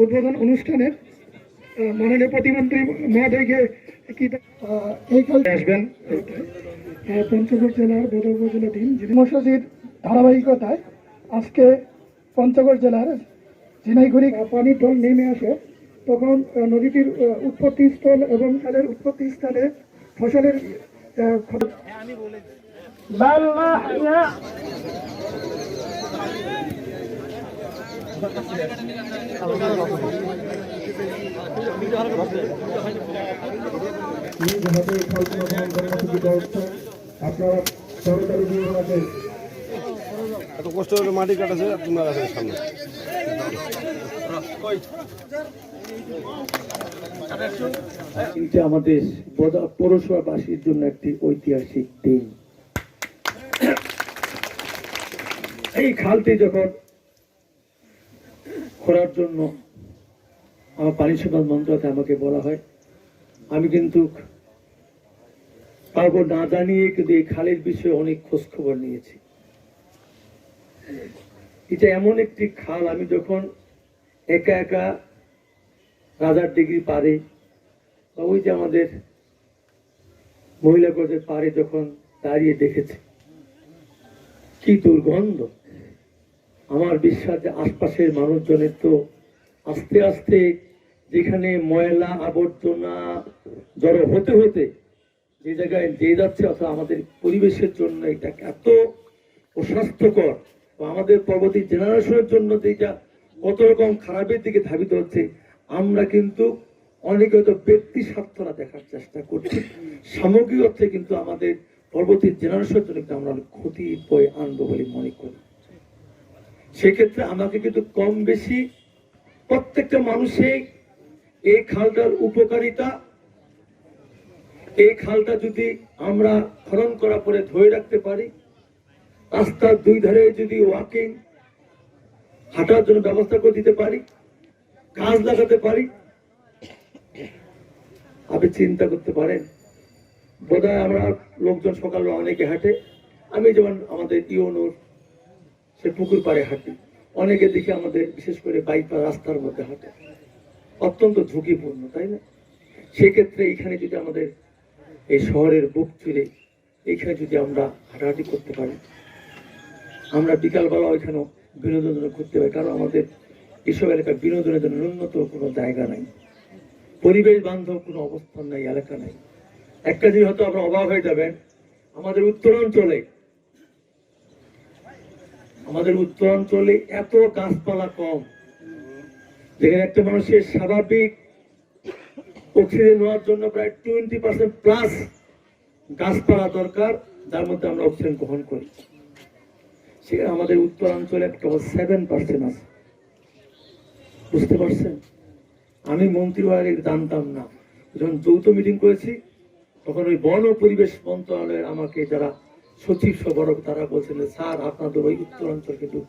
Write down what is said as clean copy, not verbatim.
উদ্বোধন অনুষ্ঠানের মাননীয় প্রতিমন্ত্রী মহোদয়কে কি এই কালে আসবেন পঞ্চগড় জেলার বোদা উপজেলাধীন কর্মসূচির ধারাবাহিকতায় আজকে পঞ্চগড় জেলার ঝিনাইগুড়ি পানির ঢল নেমে আসে, তখন নদীটির উৎপত্তি স্থল এবং খালের উৎপত্তি স্থানে ফসলের আপনারা সরকারি বিভাগে এত কষ্ট করে মাটি কাটাছে তোমরা রাখেন সামনে। কিন্তু আমাদের পৌরসভাবাসীর জন্য একটি ঐতিহাসিক দিন। এই খালটি যখন খোঁড়ার জন্য আমার পানি সম্পদ মন্ত্রণালয় আমাকে বলা হয়, আমি কিন্তু কাউকে না জানিয়ে কিন্তু এই খালের বিষয়ে অনেক খোঁজ খবর নিয়েছি। এটা এমন একটি খাল, আমি যখন একা একা রাজার ডিগ্রি পারে বা ওই যে আমাদের মহিলা কলেজের পারে যখন দাঁড়িয়ে দেখেছি কি দুর্গন্ধ, আমার বিশ্বাস যে আশপাশের মানুষজনের তো আস্তে আস্তে যেখানে ময়লা আবর্জনা জড়ো হতে হতে যে জায়গায় দিয়ে যাচ্ছে, অথবা আমাদের পরিবেশের জন্য এটা এত অস্বাস্থ্যকর, আমাদের পরবর্তী জেনারেশনের জন্য যেটা কত রকম খারাপের দিকে ধাবিত হচ্ছে, আমরা কিন্তু অনেকে হয়তো ব্যক্তি স্বার্থরা দেখার চেষ্টা করছি, সামগ্রিক অর্থে কিন্তু আমাদের পরবর্তী জেনারেশনের জন্য আমরা ক্ষতি বয়ে আনবো বলে মনে করি। সেক্ষেত্রে আমাকে কিন্তু কম বেশি প্রত্যেকটা মানুষই এই খালটার উপকারিতা, এই খালটা যদি আমরা খনন করার পরে ধরে রাখতে পারি, রাস্তার দুই ধারে যদি ওয়াকিং হাঁটার জন্য ব্যবস্থা করে দিতে পারি, গাছ লাগাতে পারি, আপনি চিন্তা করতে পারেন বোধহয় আমরা লোকজন সকালে অনেকে হাঁটে, আমি যেমন আমাদের ইউনোর সে পুকুর পাড়ে হাঁটি, অনেকে দেখি আমাদের বিশেষ করে বাইপাস রাস্তার মধ্যে হাঁটে, অত্যন্ত ঝুঁকিপূর্ণ, তাই না? সেক্ষেত্রে এইখানে যদি আমাদের এই শহরের বুক চিরে এইখানে যদি আমরা হাঁটাহাঁটি করতে পারি, আমরা বিকালবেলা ওইখানেও বিনোদনের জন্য ঘুরতে পারি, কারণ আমাদের এসব এলাকায় বিনোদনের জন্য ন্যূনতম কোনো জায়গা নাই, পরিবেশ বান্ধব কোনো অবস্থান নাই, এলাকা নাই। একটা জিনিস হয়তো আমরা অবাক হয়ে যাবেন, আমাদের উত্তরাঞ্চলে এত গাছপালা কম, যেখানে একটা মানুষের স্বাভাবিক অক্সিজেন নেওয়ার জন্য প্রায় 20% প্লাস গাছপালা দরকার, যার মধ্যে আমরা অক্সিজেন গ্রহণ করি। সেখানে আমাদের উত্তরাঞ্চলে কেবল 7% আছে। বুঝতে পারছেন? আমি মন্ত্রী হওয়ার জানতাম না, যখন যৌথ মিটিং করেছি তখন ওই বন ও পরিবেশ মন্ত্রণালয়ের আমাকে যারা সচিব সবরক তারা বলছেন, স্যার আপনাদের ওই উত্তরাঞ্চল কিন্তু